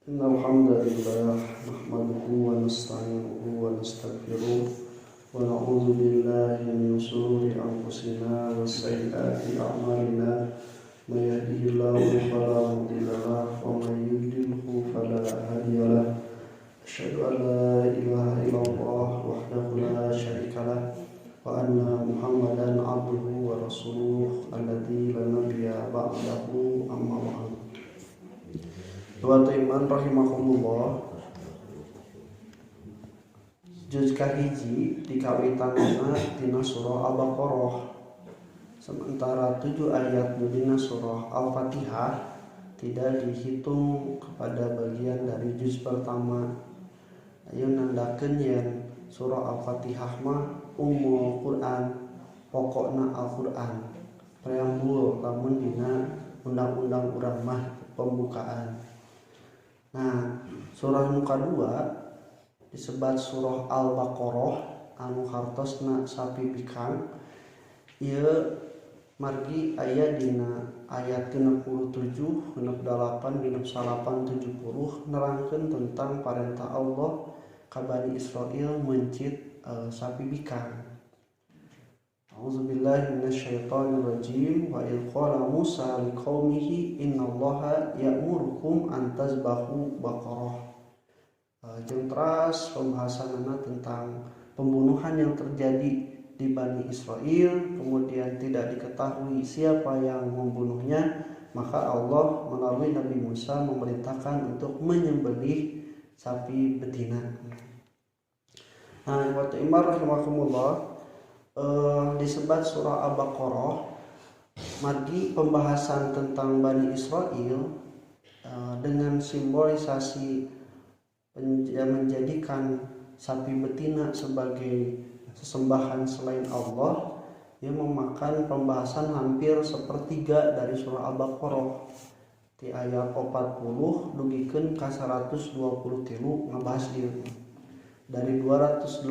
إن الحمد لله نحمده ونستعينه ونستغفره ونعوذ بالله من شرور أنفسنا وسيئات أعمالنا من يهده الله فلا مضل له ومن يضلله فلا هادي له أشهد أن لا إله إلا الله وحده لا شريك له وأن محمدا عبده ورسوله الذي لا نبي بعده أما بعد. Tuhan iman rahimahumullah, juz kahiji dikawitanana tina surah Al-Baqarah, sementara 7 ayat dina surah Al-Fatihah tidak dihitung kepada bagian dari juz pertama. Ayeuna nandakeun yen surah Al-Fatihah mah ummul Quran, pokokna Al-Quran, preambul lamun dina undang-undang urang mah pembukaan. Nah, surah nu kadua disebat surah Al-Baqarah anu hartosna sapi bikang. Ieu margi aya dina ayat 67, 68, 69, 70 nerangkeun tentang parentah Allah ka Bani Israil mencit sapi bikang. A'udzubillahi minasyaitonirrajim. Wa idh qala Musa liqaumihi innallaha ya'murukum an tazbahu baqarah. Jeung teras pembahasanna tentang pembunuhan yang terjadi di Bani Israil, kemudian tidak diketahui siapa yang membunuhnya, maka Allah melalui Nabi Musa memerintahkan untuk menyembelih sapi betina. Nah, wa ta'imar rahimakumullah, disebat surah Al-Baqarah margi pembahasan tentang Bani Israil dengan simbolisasi menjadikan sapi betina sebagai sesembahan selain Allah, yang memakan pembahasan hampir sepertiga dari surah Al-Baqarah. Di ayat 40 dugikeun ka 123 ngebahas dieu. Dari 286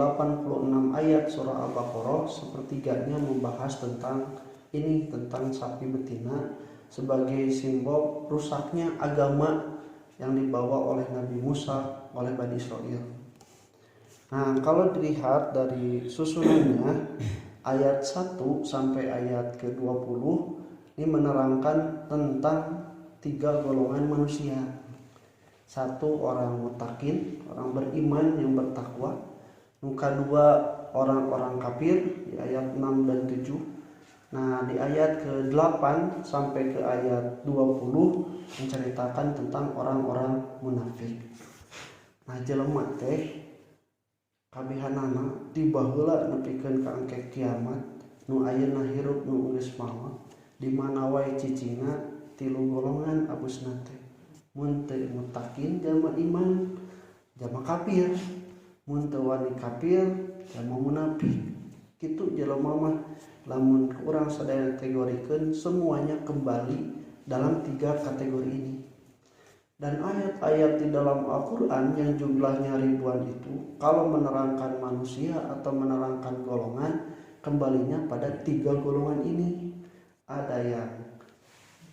ayat surah Al-Baqarah, sepertiganya membahas tentang ini, tentang sapi betina sebagai simbol rusaknya agama yang dibawa oleh Nabi Musa oleh Bani Israil. Nah, kalau dilihat dari susunannya, ayat 1 sampai ayat ke-20 ini menerangkan tentang 3 golongan manusia. 1, orang mutakin, orang beriman yang bertakwa. Yang kedua, orang-orang kafir di ayat 6 dan 7. Nah, di ayat ke-8 sampai ke ayat 20 menceritakan tentang orang-orang munafik. Nah, jelema teh kabihanana tiba heula nepikeun ka engke kiamat, nu ayeuna hirup nu geus maot, di mana wae cicingna 3 golongan abusna teh. Mun teu mutakin jalma iman, jalma kafir. Mun teu wani kafir, jalma munafik. Kitu jelema mah lamun urang sadaya kategorikeun semuanya kembali dalam 3 kategori ini. Dan ayat-ayat di dalam Al-Quran yang jumlahnya ribuan itu, kalau menerangkan manusia atau menerangkan golongan, kembalinya pada 3 golongan ini. Ada yang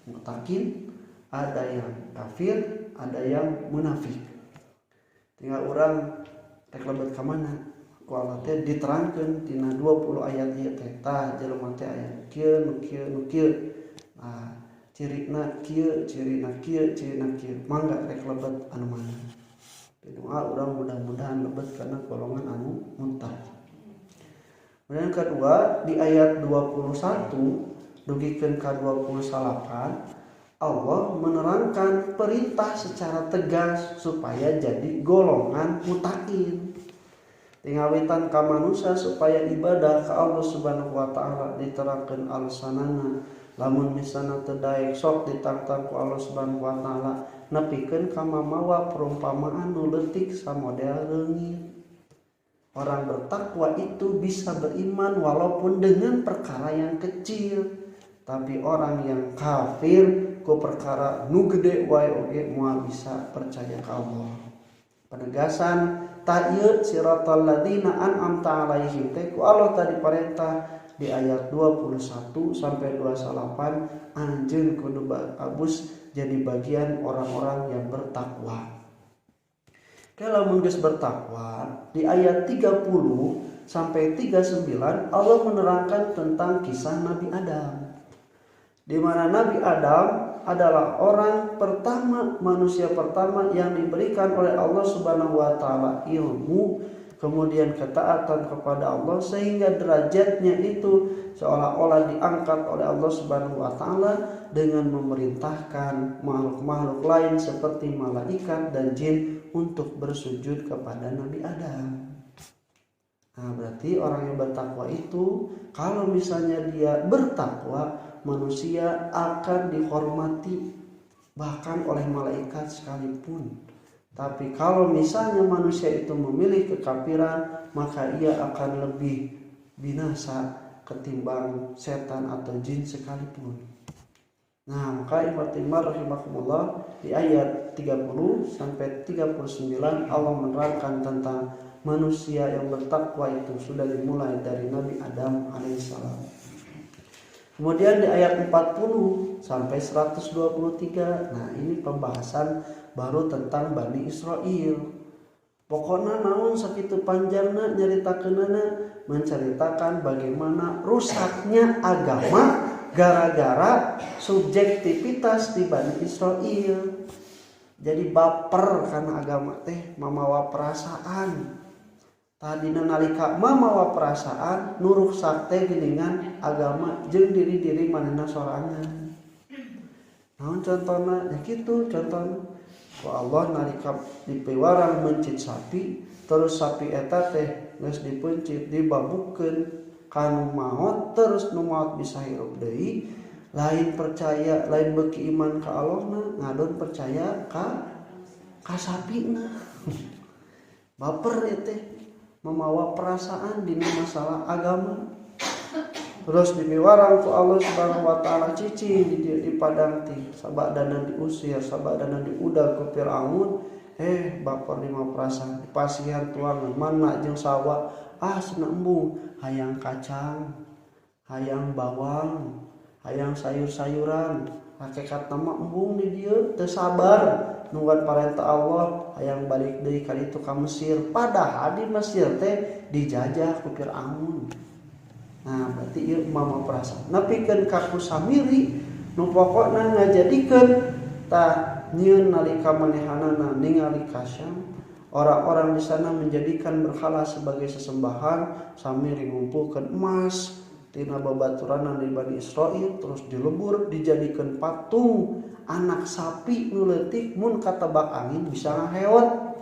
mutakin, ada yang kafir, ada yang munafik. Tinggal orang rek lebet ka mana? Ku Allah teh diterangkeun tina 20 ayat ieu teh. Tah jelema teh aya kieu nu kieu nu kieu. Nah, cirina kieu, cirina kieu, cirina kieu. Mangga rek lebet anu mana? Doa urang mudah-mudahan lebet kana golongan anu muttaq. Kemudian kedua di ayat 21 dugikeun ka 28, Allah menerangkan perintah secara tegas supaya jadi golongan mutakin. Tingawitan ka manusia supaya ibadah ka Allah Subhanahu wa taala diterangkeun alasanana. Lamun misalna teu daek sok ditantang ku Allah Subhanahu wa taala, nepikeun ka mamawa perumpamaan nu leutik samodel leungit. Orang bertakwa itu bisa beriman walaupun dengan perkara yang kecil, tapi orang yang kafir ku perkara nu gede wae oge moal bisa percaya ka Allah. Penegasan ta ieu siratal ladzina an'amta alaihim teh ku Allah tadi parentah di ayat 21 sampai 28, anjeun kudu abus jadi bagian orang-orang yang bertakwa. Lamun geus bertakwa di ayat 30 sampai 39 Allah menerangkan tentang kisah Nabi Adam, di mana Nabi Adam adalah orang pertama, manusia pertama yang diberikan oleh Allah Subhanahu wa taala ilmu, kemudian ketaatan kepada Allah, sehingga derajatnya itu seolah-olah diangkat oleh Allah Subhanahu wa taala dengan memerintahkan makhluk-makhluk lain seperti malaikat dan jin untuk bersujud kepada Nabi Adam. Nah, berarti orang yang bertakwa itu kalau misalnya dia bertakwa, manusia akan dihormati bahkan oleh malaikat sekalipun. Tapi kalau misalnya manusia itu memilih kekafiran, maka ia akan lebih binasa ketimbang setan atau jin sekalipun. Nah, maka ikhwatimar rahimakumullah, di ayat 30 sampai 39 Allah menerangkan tentang manusia yang bertakwa itu sudah dimulai dari Nabi Adam alaihissalam. Kemudian di ayat 40 sampai 123, nah ini pembahasan baru tentang Bani Israel. Pokoknya naon sakitu panjangna nyaritakeunana, menceritakan bagaimana rusaknya agama gara-gara subjektivitas di Bani Israel. Jadi baper karena agama teh mamawa perasaan. Tadina nalika mamawa perasaan nuruk sakte geningan agama jeung diri-diri manehna sorangan. Naon contohna? Ya kitu contohna. Ku Allah nalika dipiwarang mencit sapi, terus sapi eta teh geus dipencit dibabukeun kanu maot, terus nu maot bisa hirup deui, lain percaya, lain beuki iman ka Allahna, ngadon percaya ka sapina. Baper teh memawa perasaan dina masalah agama. Terus dimiwarang ku Allah Subhanahu wa taala cicing di padang ti sabadana diusir, sabadana diudag ku Firaun. Baper lima perasaan di pasihan tuangan mana jeung sawa, cenah embung hayang kacang, hayang bawang, hayang sayur-sayuran, hakikat nama embung di dieu teu sabar nungguan parentah Allah hayang balik deui ka ditu ka Mesir, padahal di Mesir teh dijajah ku Firaun. Nah, berarti ieu mama perasaan. Napikeun kaku samiri nu pokokna ngajadikeun tah nyieun nalika manehanana ningali ka Syam, orang-orang di sana menjadikan berhala sebagai sesembahan samiri ngumpulkeun emas tina babaturan di Bani Israel, terus dilebur dijadikan patung anak sapi nu leutik mun katebak angin bisa ngaheot.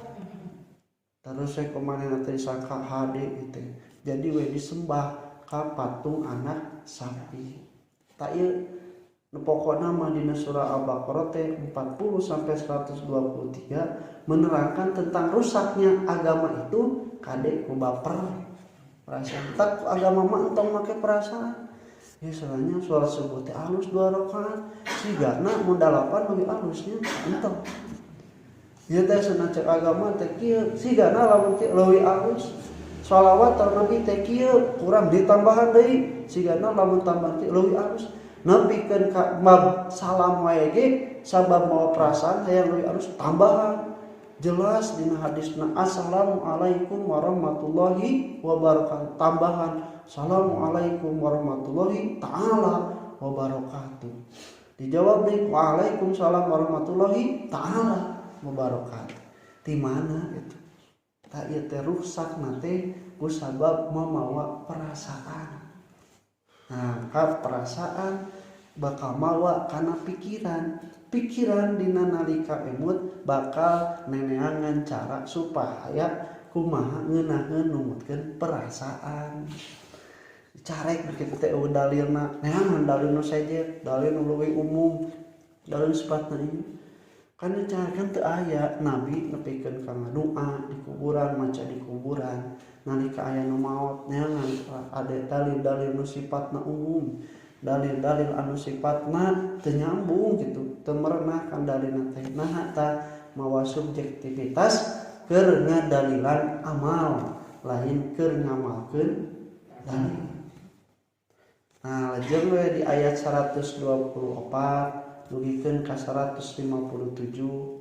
Terus saya kumanehna teh disangka hade gitu. Jadi we disembah ka patung anak sapi. Ta ieu nu pokona mah dina surah Al-Baqarah teh 40 sampai 123 menerangkan tentang rusaknya agama itu kade ku baper. Perasaan tak agama mah entong make perasaan. Ya soalnya sholat subuh teh alus 2 rakaat, sigana mun 8 lebih alusnya entong. Ieu teh cenah cek agama teh kieu, sigana lamun leuwih alus. Shalawat tar Nabi teh kieu kurang ditambahan deui, sigana lamun tambah teh leuwih alus. Nepikeun ka salam wae ge sabab mawa perasaan hayang leuwih alus tambahan. Jelas dina hadisna assalamualaikum warahmatullahi wabarakatuh, tambahan assalamualaikum warahmatullahi ta'ala wabarakatuh. Dijawab deui waalaikumsalam warahmatullahi ta'ala wabarakatuh. Di mana itu? Ta ieu teh rusakna teh ku sabab mamawa perasaan. Nah, ka perasaan bakal mawa kana pikiran dina nalika emut bakal neneangan cara supaya kumaha ngeunaheun numutkeun perasaan. Carek kitu teh dalilna, neangan dalil nu sejet, dalil nu leuwih umum, dalil sifatna ieu. Kana carekan teu aya nabi nepikeun ka ngadoa di kuburan, maca di kuburan, nalika aya nu maot neangan ada dalil-dalil nu sifatna umum. Dalil-dalil anu sifatna teu nyambung gitu, teu merenah kan dalilna teh. Nah eta mawa subjektivitas keur ngadalilan amal, lain keur ngamalkeun dalil. Nah, lajeng we di ayat 124 dugikeun ka 157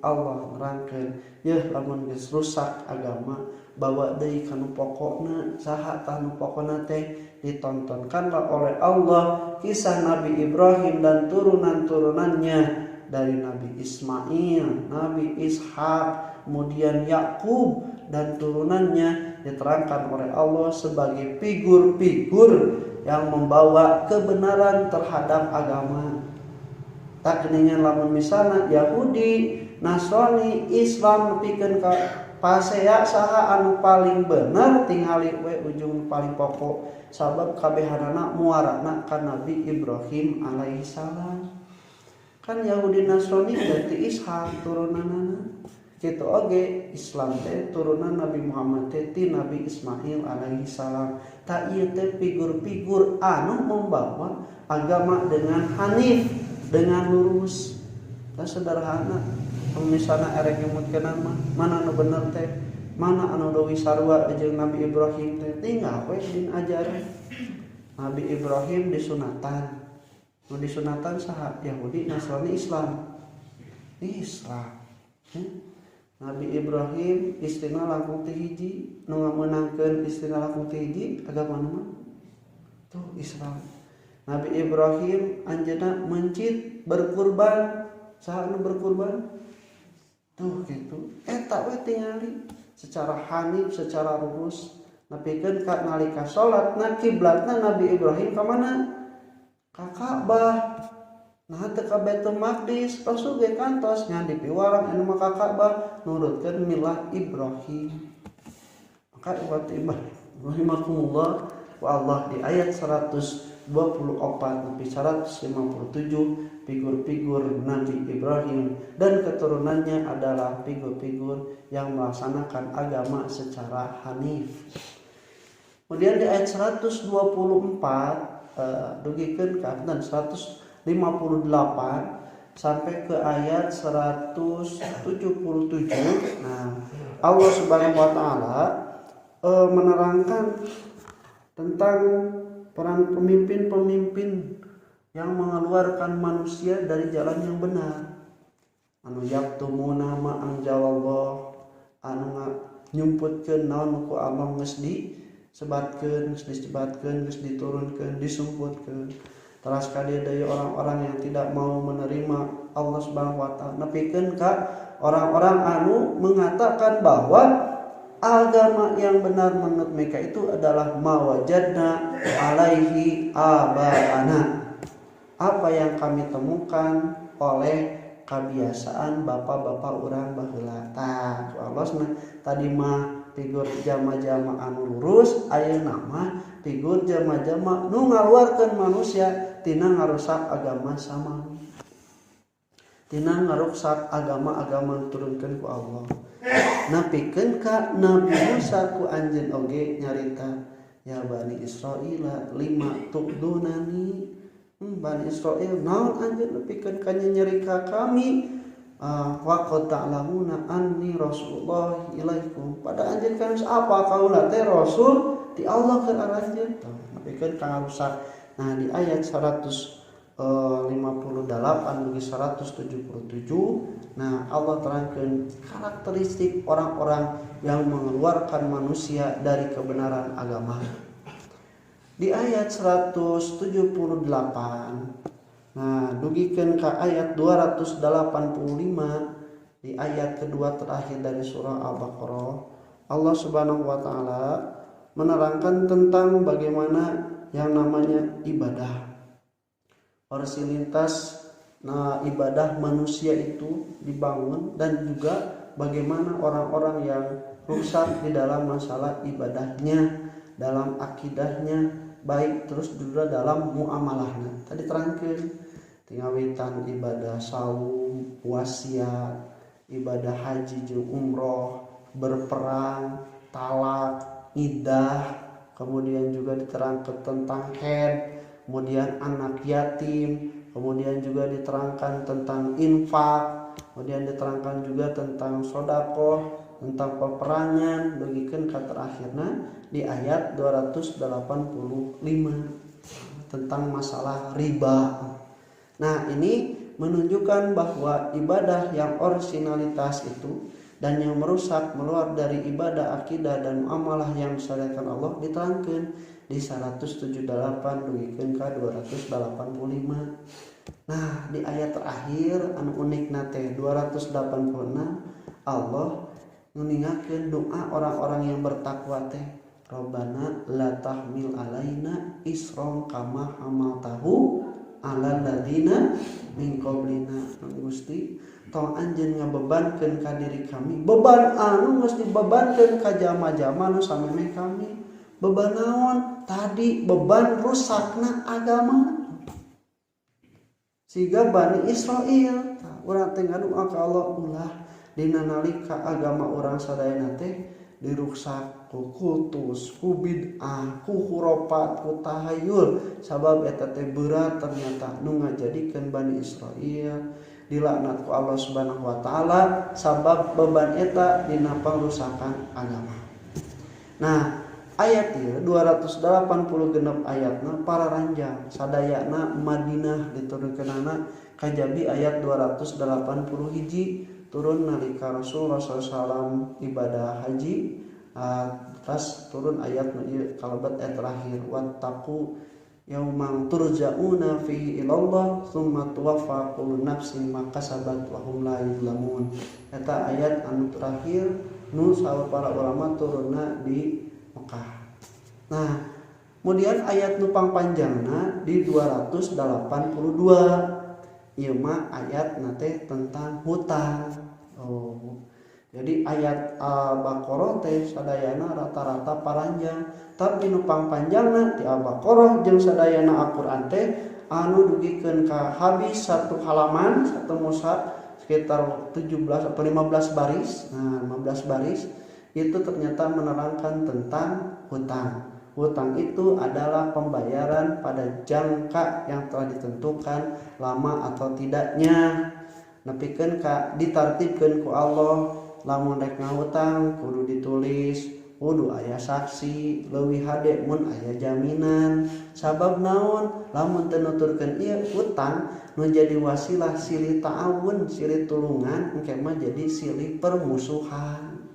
Allah nerangkeun yeuh lamun geus rusak agama bawa deui ka nu pokokna. Saha tah nu pokona teh? Ditontonkanlah oleh Allah kisah Nabi Ibrahim dan turunan-turunannya dari Nabi Ismail, Nabi Ishak, kemudian Yakub dan turunannya diterangkan oleh Allah sebagai figur-figur yang membawa kebenaran terhadap agama. Tak keningan lamun misalna Yahudi, Nasrani, Islam nepikeun ka pasea saha anu paling bener tingali we ujung paling pokok sabab kabehanana muarana ka Nabi Ibrahim alaihi salam. Kan Yahudi Nasrani berarti Ishak turunanana. Kitu oge Islam teh turunan Nabi Muhammad teh ti Nabi Ismail alaihi salam. Ta ieu teh figur-figur anu membawa agama dengan hanif, dengan lurus. Tah sederhana. Misalna erek nyebutkeun mana anu bener teh, mana anu deui sarua jeung Nabi Ibrahim teh tinggal we din ajaran. Nabi Ibrahim disunatan. Nu disunatan saha? Yahudi, Nasrani, Islam. Nabi Ibrahim istrina langkung ti hiji, nu ngameunangkeun istrina langkung ti hiji agama mah tuh Islam. Nabi Ibrahim anjeunna mencit berkurban, saha anu berkurban? Tuh gitu. Eta we tingali secara hanif, secara lurus nepikeun ka nalika salatna kiblatna Nabi Ibrahim ka mana? Ka Ka'bah. Nah teu ka Baitul Maqdis, rasul ge kantos nya dipiwarang anu mah ka Ka'bah nurutkeun milah Ibrahim. Maka umat Ibrahim rahimakumullah wa Allah di ayat 124 sampai 157 figur-figur Nabi Ibrahim dan keturunannya adalah figur-figur yang melaksanakan agama secara hanif. Kemudian di ayat 124 dugikeun ka dan 158 sampai ke ayat 177. Nah, Allah Subhanahu wa taala menerangkan tentang peran pemimpin-pemimpin yang mengeluarkan manusia dari jalan yang benar. Anu yaktumuna ma anjalallah, anu nyumputkeun naon ku Allah geus disebatkeun, geus disebatkeun, geus diturunkeun, disumputkeun. Teras kadieu deui orang-orang yang tidak mau menerima Allah Subhanahu wa taala nepikeun ka orang-orang anu mengatakan bahwa agama yang benar menurut mereka itu adalah mawajadna alaihi aba'ana, apa yang kami temukan oleh kebiasaan bapak-bapak urang baheula. Tah Allah tadi mah figur jama-jama anu lurus, ayeuna mah figur jama-jama nu ngaluarkeun manusia tina ngarusak agama sama, tina ngarusak agama-agama turunkeun ku Allah. Napikeun ka Nabi Musa ku anjeun oge nyarita ya Bani Israil lima tuqdunani. Bani Israil naon anjeun napikeun ka nyarita kami wa qad ta'lamuna anni rasulullah ilaikum. Pada anjeun kan apa kaula teh rasul ti Allah ke aranjeun. Napikeun ka ngarusak. Nah di ayat 158 dugi 177 nah Allah terangkan karakteristik orang-orang yang mengeluarkan manusia dari kebenaran agama. Di ayat 178 nah dugikeun ka ayat 285 di ayat kedua terakhir dari surah Al-Baqarah Allah Subhanahu wa taala menerangkan tentang bagaimana yang namanya ibadah. Orsilintas ibadah manusia itu dibangun dan juga bagaimana orang-orang yang rusak di dalam masalah ibadahnya, dalam akidahnya, baik terus juga dalam muamalahnya. Tadi terangkeun tingawitan ibadah saum, wasiat, ibadah haji jeung umroh, berperang, talak, iddah. Kemudian juga diterangkan tentang haid, kemudian anak yatim, kemudian juga diterangkan tentang infak, kemudian diterangkan juga tentang sedekah, tentang peperangan, begikeun ka terakhirna di ayat 285 tentang masalah riba. Nah, ini menunjukkan bahwa ibadah yang originalitas itu dan yang merusak meluar dari ibadah akidah dan muamalah yang disyariatkan Allah diterangkan di 178 dugikeun ka 285. Nah, di ayat terakhir anu unik nate 286 Allah ngeningakeun doa orang-orang yang bertakwa teh, Rabbana la tahmil alaina isron kama hamaltahu alal ladzina min qablina. Gusti tong anjeun ngabebankeun ka diri kami beban anu geus dibebankeun ka jama-jama nu samemeh kami. Beban naon? Tadi beban rusakna agama siga Bani Israel. Urang teh ngadoa ka Allah ulah dina nalika agama urang sadayana teh diruksak ku kultus, ku bid'ah, ku khurafat, ku tahayul. Sabab eta teh berat ternyata nu ngajadikeun Bani Israel dilaknat ku Allah Subhanahu wa taala sabab beban eta dina pangrusakan agama. Nah, ayat ieu 280 ayatna para ranjang sadayana Madinah diturunkeunana kajabi ayat 280 hiji turun nalika Rasulullah SAW ibadah haji. Terus turun ayat nu kalabat ayat terakhir wattaqu yauman turja'una fihi ilallah tsumma tuwaffa kullu nafsin ma kasabat wa hum la yuzlamun. Eta ayat anu terakhir nu saur para ulama turunna di Mekah. Nah, kemudian ayat nupang panjangna di 282. Ieu mah ayat nate tentang hutang. Jadi ayat Al-Baqarah teh sadayana rata-rata paranjang, tapi nupang panjangna di Al-Baqarah jeung sadayana Al-Qur'an teh anu dugikeun ka habis satu halaman satu mushaf sekitar 17 atau 15 baris. Nah, 15 baris itu ternyata menerangkan tentang hutang. Hutang itu adalah pembayaran pada jangka yang telah ditentukan lama atau tidaknya. Nepikeun ka ditartibkeun ku Allah, lamun rek ngahutang kudu ditulis, kudu aya saksi, leuwih hade mun aya jaminan. Sabab naon? Lamun teu nuturkeun ieu hutang nu jadi wasilah silih ta'awun, silih tulungan, engke mah jadi silih permusuhan.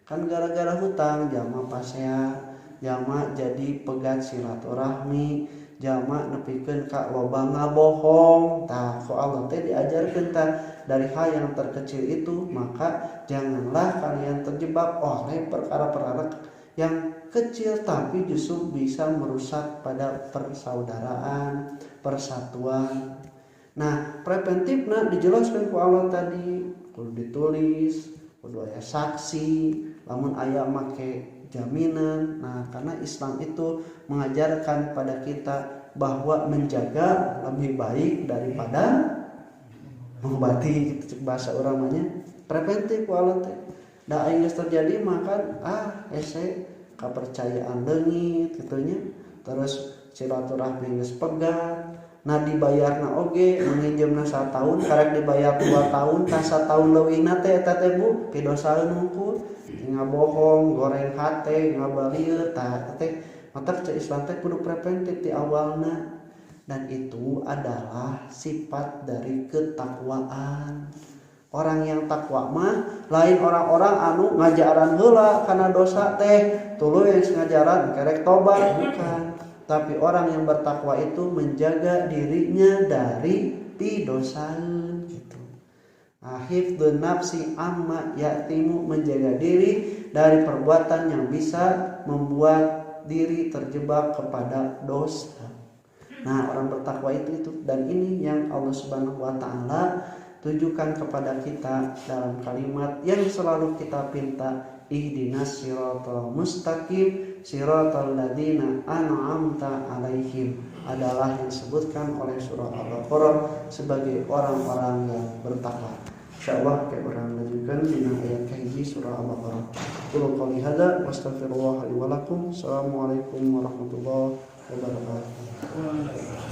Kan gara-gara hutang jalma pasea, jalma jadi pegat silaturahmi, jalma nepikeun ka loba ngabohong. Tah ku Allah teh diajarkeun tah dari hal yang terkecil itu maka janganlah kalian terjebak oleh perkara-perkara yang kecil tapi justru bisa merusak pada persaudaraan, persatuan. Nah, preventifna dijelaskan ku Allah tadi kudu ditulis, kudu aya saksi, lamun aya make jaminan. Nah, karena Islam itu mengajarkan pada kita bahwa menjaga lebih baik daripada mengobati, gitu bahasa orangnya preventif walau teh. Da aing geus terjadi makan hese kepercayaan leungit kitunya, terus silaturahmi geus pegat. Nah dibayarna oge nginjemna 1 tahun karek dibayar 2 tahun ka 1 tahun leuwihna teh eta teh Bu pidosaeun hungkul ngabohong, goreng hate, ngabalieur tah teh mata ca Islam teh kudu preventif di awalna. Dan itu adalah sifat dari ketakwaan. Orang yang takwa mah lain orang-orang anu ngajaran heula kana dosa teh tuluy ngajaran kerek tobat, bukan. Tapi orang yang bertakwa itu menjaga dirinya dari pidosaeun gitu. Hifdzun nafsi amma yatimu, menjaga diri dari perbuatan yang bisa membuat diri terjebak kepada dosa. Nah, orang bertakwa itu dan ini yang Allah Subhanahu wa taala tujukan kepada kita dalam kalimat yang selalu kita pinta, ihdinas siratal mustaqim siratal ladzina an'amta alaihim, adalah yang disebutkan oleh surah Al-Baqarah sebagai orang-orang yang bertakwa. Insyaallah kita orang lanjutkan dina ayat kahiji surah Al-Baqarah. Qul qouli hadza wastaghfirullah li wa lakum. Assalamualaikum warahmatullahi wabarakatuh.